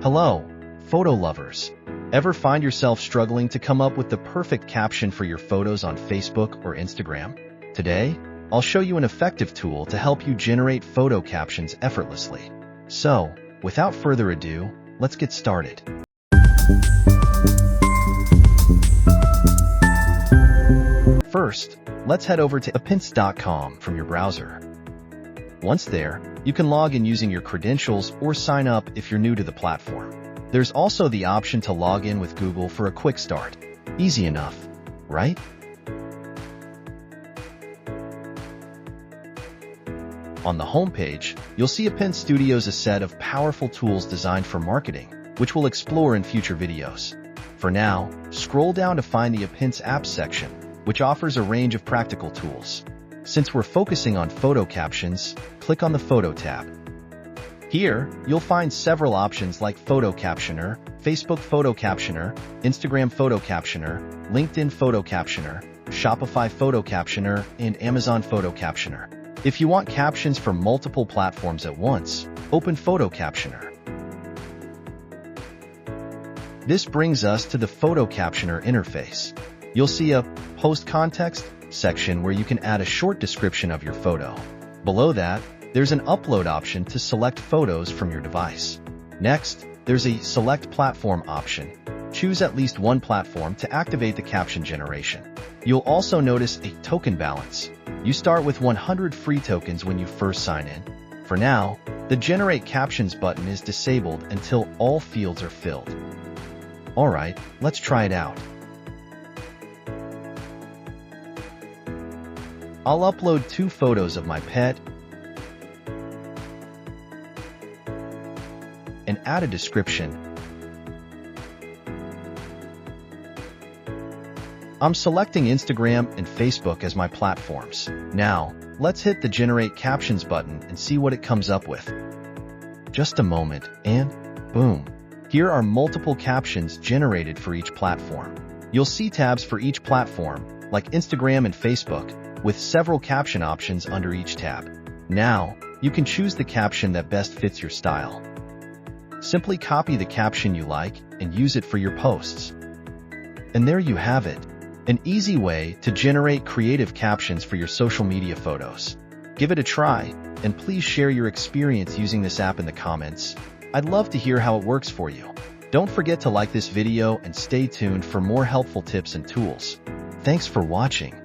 Hello, photo lovers. Ever find yourself struggling to come up with the perfect caption for your photos on Facebook or Instagram? Today, I'll show you an effective tool to help you generate photo captions effortlessly. So, without further ado, let's get started. First, let's head over to Appents.com from your browser. Once there, you can log in using your credentials or sign up if you're new to the platform. There's also the option to log in with Google for a quick start. Easy enough, right? On the homepage, you'll see Appents Studios, a set of powerful tools designed for marketing, which we'll explore in future videos. For now, scroll down to find the Appents Apps section, which offers a range of practical tools. Since we're focusing on photo captions, click on the Photo tab. Here, you'll find several options like Photo Captioner, Facebook Photo Captioner, Instagram Photo Captioner, LinkedIn Photo Captioner, Shopify Photo Captioner, and Amazon Photo Captioner. If you want captions for multiple platforms at once, open Photo Captioner. This brings us to the Photo Captioner interface. You'll see a Post Context section where you can add a short description of your photo. Below that, there's an upload option to select photos from your device. Next, there's a Select Platform option. Choose at least one platform to activate the caption generation. You'll also notice a token balance. You start with 100 free tokens when you first sign in. For now, the Generate Captions button is disabled until all fields are filled. Alright, let's try it out. I'll upload 2 photos of my pet and add a description. I'm selecting Instagram and Facebook as my platforms. Now, let's hit the Generate Captions button and see what it comes up with. Just a moment, and boom! Here are multiple captions generated for each platform. You'll see tabs for each platform, like Instagram and Facebook, with several caption options under each tab. Now, you can choose the caption that best fits your style. Simply copy the caption you like and use it for your posts. And there you have it, an easy way to generate creative captions for your social media photos. Give it a try, and please share your experience using this app in the comments. I'd love to hear how it works for you. Don't forget to like this video and stay tuned for more helpful tips and tools. Thanks for watching.